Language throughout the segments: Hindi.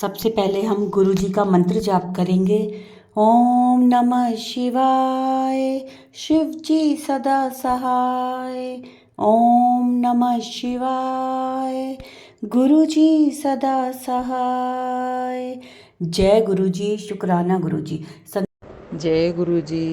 सबसे पहले हम गुरु जी का मंत्र जाप करेंगे। ओम नमः शिवाय, शिव जी सदा सहाय। ओम नमः शिवाय, गुरु जी सदा सहाय। जय गुरु जी, शुक्राना गुरु जी। जय गुरु जी।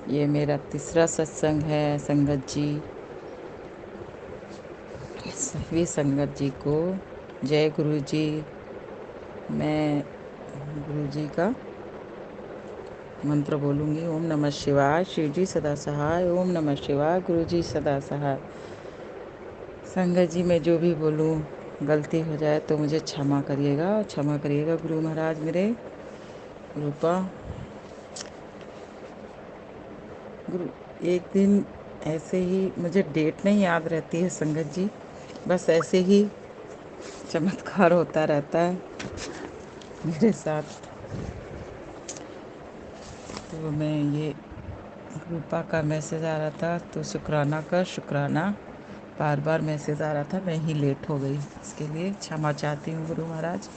ये मेरा तीसरा सत्संग है। संगत जी, सभी संगत जी को जय गुरु जी। मैं गुरु जी का मंत्र बोलूँगी। ओम नमः शिवाय, शिव जी सदा सहाय। ओम नमः शिवाय, गुरु जी सदा सहाय। संगत जी, मैं जो भी बोलूँ गलती हो जाए तो मुझे क्षमा करिएगा, और क्षमा करिएगा गुरु महाराज मेरे रूपा। गुरु, एक दिन ऐसे ही, मुझे डेट नहीं याद रहती है संगत जी, बस ऐसे ही चमत्कार होता रहता है मेरे साथ। तो मैं ये रूपा का मैसेज आ रहा था, तो शुक्राना बार बार मैसेज आ रहा था, मैं ही लेट हो गई। इसके लिए क्षमा चाहती हूँ गुरु महाराज,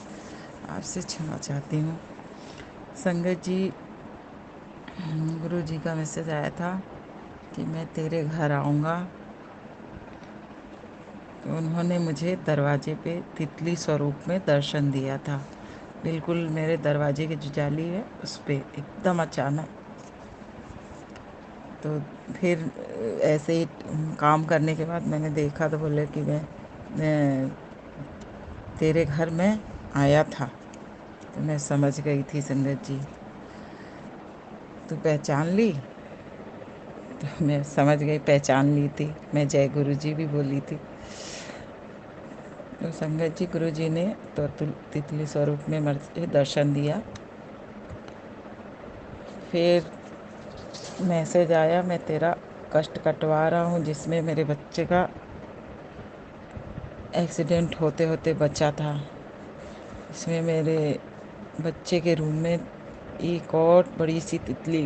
आपसे क्षमा चाहती हूँ। संगत जी, गुरु जी का मैसेज आया था कि मैं तेरे घर आऊँगा। तो उन्होंने मुझे दरवाजे पे तितली स्वरूप में दर्शन दिया था, बिल्कुल मेरे दरवाजे की जो जाली है उस पर एकदम अचानक। तो फिर ऐसे ही काम करने के बाद मैंने देखा, तो बोले कि मैं तेरे घर में आया था। तो मैं समझ गई थी संगत जी, तू पहचान ली। तो मैं समझ गई, पहचान ली थी, मैं जय गुरु जी भी बोली थी। तो संगत जी, गुरु जी ने तो तितली स्वरूप में मुझे दर्शन दिया। फिर मैसेज आया, मैं तेरा कष्ट कटवा रहा हूँ, जिसमें मेरे बच्चे का एक्सीडेंट होते होते बचा था। इसमें मेरे बच्चे के रूम में एक और बड़ी सी तितली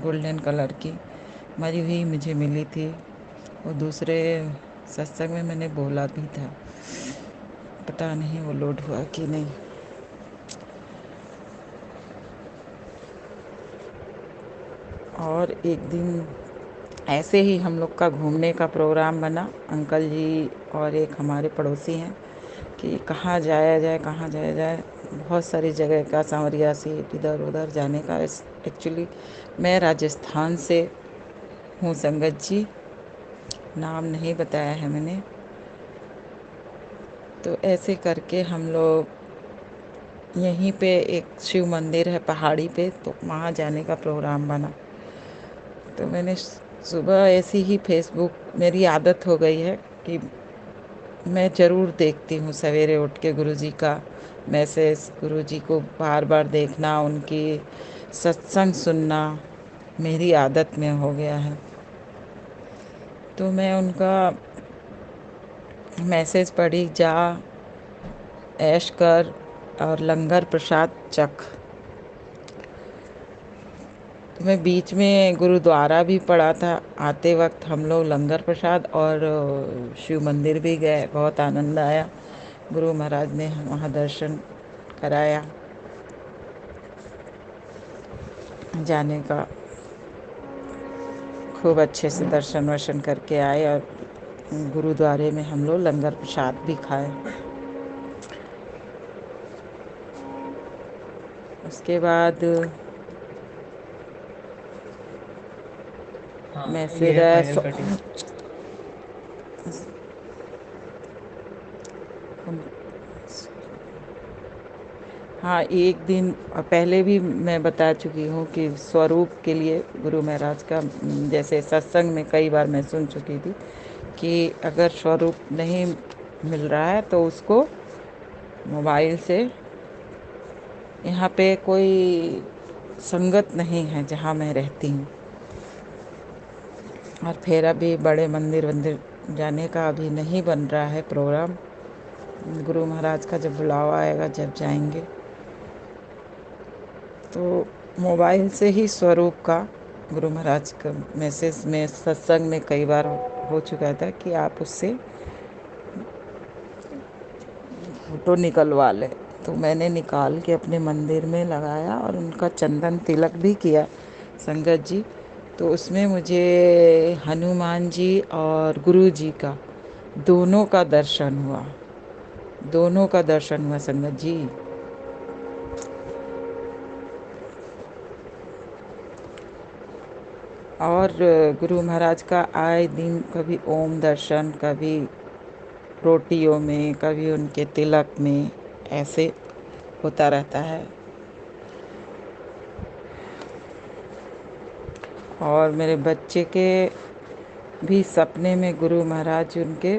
गोल्डन कलर की मरी हुई मुझे मिली थी। वो दूसरे सत्संग में मैंने बोला भी था, पता नहीं वो लोड हुआ कि नहीं। और एक दिन ऐसे ही हम लोग का घूमने का प्रोग्राम बना, अंकल जी और एक हमारे पड़ोसी हैं, कि कहाँ जाया जाए, कहाँ जाया जाए। बहुत सारी जगह का, सांवरिया सीट, इधर उधर जाने का। एक्चुअली मैं राजस्थान से हूँ संगत जी, नाम नहीं बताया है मैंने। तो ऐसे करके हम लोग यहीं पे एक शिव मंदिर है पहाड़ी पे, तो वहाँ जाने का प्रोग्राम बना। तो मैंने सुबह ऐसी ही फेसबुक, मेरी आदत हो गई है कि मैं ज़रूर देखती हूँ सवेरे उठ के गुरुजी का मैसेज, गुरुजी को बार बार देखना, उनकी सत्संग सुनना मेरी आदत में हो गया है। तो मैं उनका मैसेज पढ़ी, जा ऐश कर और लंगर प्रसाद चख। तो मैं बीच में गुरुद्वारा भी पढ़ा था, आते वक्त हम लोग लंगर प्रसाद और शिव मंदिर भी गए, बहुत आनंद आया। गुरु महाराज ने वहाँ दर्शन कराया, जाने का खूब अच्छे से दर्शन वर्शन करके आए, और गुरुद्वारे में हम लोग लंगर प्रसाद भी खाए। उसके बाद मैसेज आया हाँ, एक दिन पहले भी मैं बता चुकी हूँ कि स्वरूप के लिए गुरु महाराज का, जैसे सत्संग में कई बार मैं सुन चुकी थी कि अगर स्वरूप नहीं मिल रहा है तो उसको मोबाइल से, यहाँ पे कोई संगत नहीं है जहाँ मैं रहती हूँ, और फिर अभी बड़े मंदिर वंदिर जाने का अभी नहीं बन रहा है प्रोग्राम। गुरु महाराज का जब बुलावा आएगा, जब जाएंगे। तो मोबाइल से ही स्वरूप का, गुरु महाराज का मैसेज में सत्संग में कई बार हो चुका था कि आप उससे फ़ोटो निकलवा लें, तो मैंने निकाल के अपने मंदिर में लगाया और उनका चंदन तिलक भी किया संगत जी। तो उसमें मुझे हनुमान जी और गुरु जी का दोनों का दर्शन हुआ, दोनों का दर्शन हुआ संगत जी। और गुरु महाराज का आए दिन कभी ओम दर्शन, कभी रोटियों में, कभी उनके तिलक में, ऐसे होता रहता है। और मेरे बच्चे के भी सपने में गुरु महाराज उनके,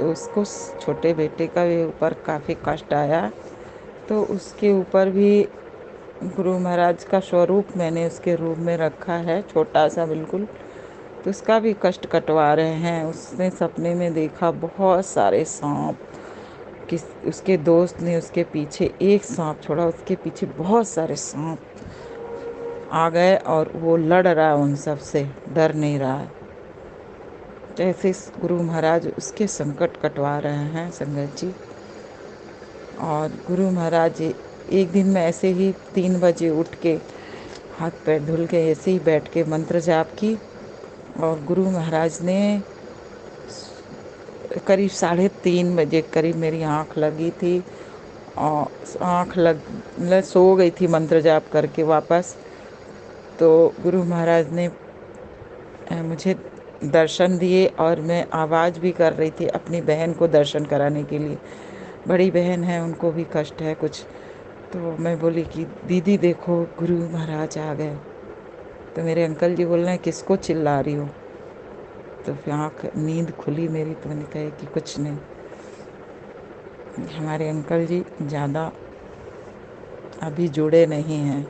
उसको छोटे बेटे का भी ऊपर काफ़ी कष्ट आया, तो उसके ऊपर भी गुरु महाराज का स्वरूप मैंने उसके रूम में रखा है, छोटा सा बिल्कुल। तो उसका भी कष्ट कटवा रहे हैं। उसने सपने में देखा बहुत सारे सांप, किस उसके दोस्त ने उसके पीछे एक सांप छोड़ा, उसके पीछे बहुत सारे सांप आ गए और वो लड़ रहा है उन सब से, डर नहीं रहा है। जैसे गुरु महाराज उसके संकट कटवा रहे हैं संगत जी। और गुरु महाराज एक दिन मैं ऐसे ही 3 बजे उठ के हाथ पैर धुल के ऐसे ही बैठ के मंत्र जाप की, और गुरु महाराज ने करीब 3:30 बजे करीब मेरी आँख लगी थी, और मैं सो गई थी मंत्र जाप करके वापस। तो गुरु महाराज ने मुझे दर्शन दिए, और मैं आवाज़ भी कर रही थी अपनी बहन को दर्शन कराने के लिए। बड़ी बहन है, उनको भी कष्ट है कुछ। तो मैं बोली कि दीदी देखो गुरु महाराज आ गए। तो मेरे अंकल जी बोल रहे हैं किसको चिल्ला रही हो। तो फिर नींद खुली मेरी, तो मैंने कहा कि कुछ नहीं। हमारे अंकल जी ज़्यादा अभी जुड़े नहीं हैं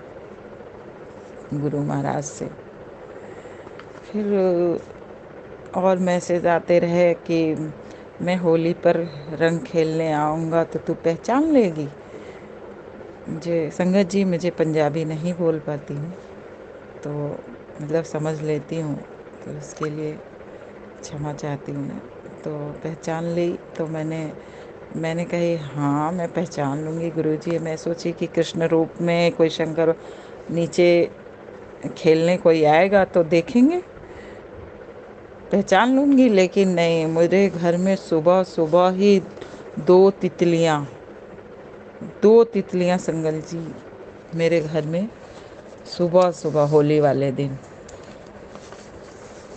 गुरु महाराज से। फिर और मैसेज आते रहे कि मैं होली पर रंग खेलने आऊँगा तो तू पहचान लेगी। मुझे संगत जी, मुझे पंजाबी नहीं बोल पाती हूँ, तो मतलब समझ लेती हूँ, तो उसके लिए क्षमा चाहती हूँ मैं। तो पहचान ली, तो मैंने कही हाँ मैं पहचान लूँगी गुरुजी। मैं सोची कि कृष्ण रूप में कोई शंकर नीचे खेलने कोई आएगा तो देखेंगे, पहचान लूँगी। लेकिन नहीं, मेरे घर में सुबह सुबह ही 2 तितलियाँ संगल जी मेरे घर में सुबह सुबह होली वाले दिन।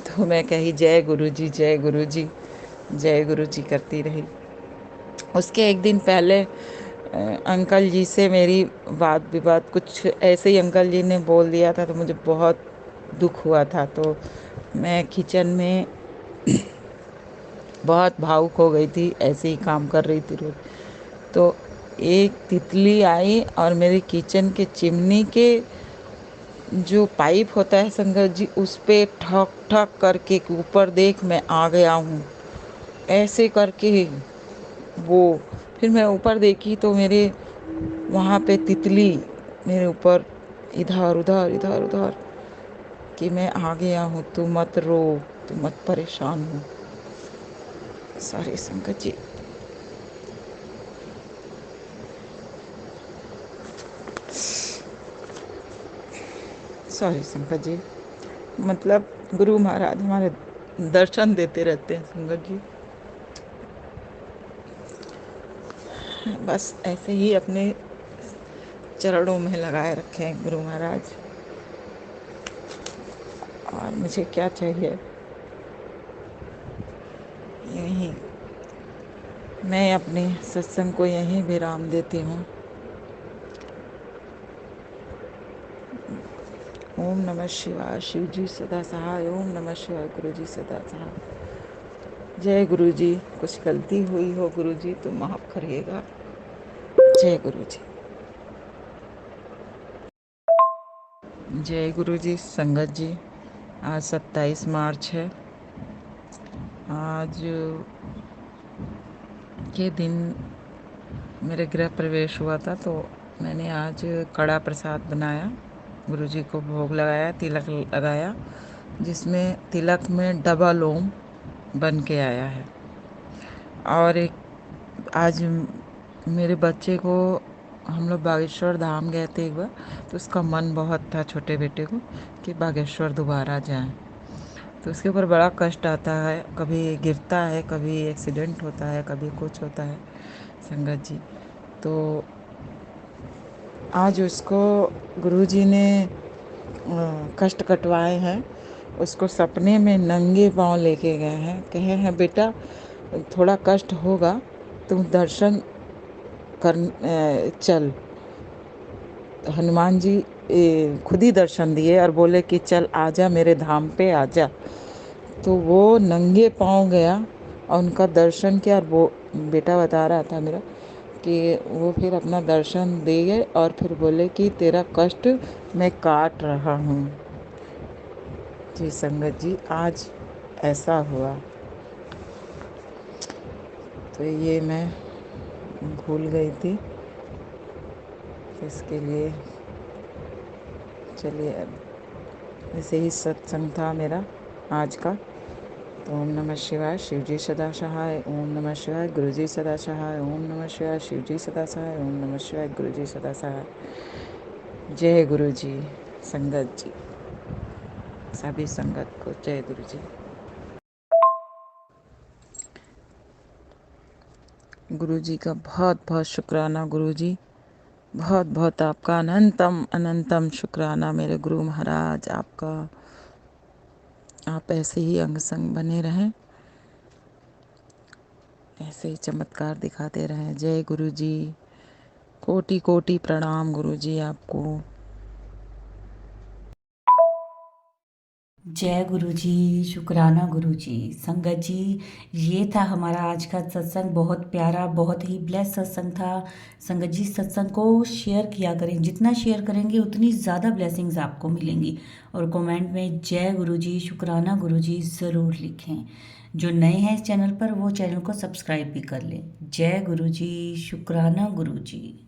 तो मैं कही जय गुरुजी जय गुरुजी जय गुरुजी करती रही। उसके एक दिन पहले अंकल जी से मेरी वाद विवाद कुछ ऐसे ही अंकल जी ने बोल दिया था, तो मुझे बहुत दुख हुआ था। तो मैं किचन में बहुत भावुक हो गई थी, ऐसे ही काम कर रही थी रोज। तो एक तितली आई और मेरे किचन के चिमनी के जो पाइप होता है संगत जी, उस पे ठक ठक करके ऊपर देख मैं आ गया हूँ, ऐसे करके वो। फिर मैं ऊपर देखी तो मेरे वहाँ पे तितली मेरे ऊपर इधर उधर इधर उधर कि मैं आ गया हूँ, तू मत रो, तू मत परेशान हो। सारे संगत जी, सॉरी संगत जी, मतलब गुरु महाराज हमारे दर्शन देते रहते हैं संगत जी। बस ऐसे ही अपने चरणों में लगाए रखे हैं गुरु महाराज। और मुझे क्या चाहिए, यही मैं अपने सत्संग को यहीं विराम देती हूँ। ओम नमः शिवाय। शिव जी सदा सहाय। ओम नमः शिवाय। गुरु जी सदा सहाय। जय गुरु जी। कुछ गलती हुई हो गुरु जी तो माफ़ करिएगा। जय गुरु जी। जय गुरु जी। संगत जी, आज 27 मार्च है। आज के दिन मेरे गृह प्रवेश हुआ था, तो मैंने आज कड़ा प्रसाद बनाया, गुरु जी को भोग लगाया, तिलक लगाया, जिसमें तिलक में डबल ओम बन के आया है। और एक आज मेरे बच्चे को हम लोग बागेश्वर धाम गए थे एक बार, तो उसका मन बहुत था छोटे बेटे को कि बागेश्वर दोबारा जाएं। तो उसके ऊपर बड़ा कष्ट आता है, कभी गिरता है, कभी एक्सीडेंट होता है, कभी कुछ होता है संगत जी। तो आज उसको गुरुजी ने कष्ट कटवाए हैं। उसको सपने में नंगे पाँव लेके गए हैं, कहे हैं बेटा थोड़ा कष्ट होगा, तुम दर्शन कर चल। हनुमान जी खुद ही दर्शन दिए और बोले कि चल आजा मेरे धाम पे आजा। तो वो नंगे पाँव गया और उनका दर्शन किया। और वो बेटा बता रहा था मेरा कि वो फिर अपना दर्शन दिए और फिर बोले कि तेरा कष्ट मैं काट रहा हूँ। जी संगत जी, आज ऐसा हुआ। तो ये मैं भूल गई थी, इसके लिए चलिए अब ऐसे ही सत्संग था मेरा आज का। तो ओम नमः शिवाय, शिवजी सदा सहाय। ओम नमः शिवाय, गुरुजी सदा सहाय। ओम नमः शिवाय, शिवजी सदा सहाय। ओम नमः शिवाय, गुरुजी सदा सहाय। जय गुरु जी संगत जी, सभी संगत को जय गुरु जी। गुरु जी का बहुत बहुत शुक्राना। गुरु जी बहुत बहुत आपका अनंतम अनंतम शुक्राना मेरे गुरु महाराज। आपका आप ऐसे ही अंग संग बने रहें, ऐसे ही चमत्कार दिखाते रहें। जय गुरु जी, कोटि कोटि प्रणाम गुरु जी आपको। जय गुरु जी, शुक्राना गुरु जी। संगत जी, ये था हमारा आज का सत्संग। बहुत प्यारा, बहुत ही ब्लेस सत्संग था। संगत जी, सत्संग को शेयर किया करें, जितना शेयर करेंगे उतनी ज़्यादा ब्लेसिंग्स आपको मिलेंगी। और कमेंट में जय गुरु जी, शुक्राना गुरु जी ज़रूर लिखें। जो नए हैं इस चैनल पर वो चैनल को सब्सक्राइब भी कर लें। जय गुरु जी, शुक्राना गुरु जी।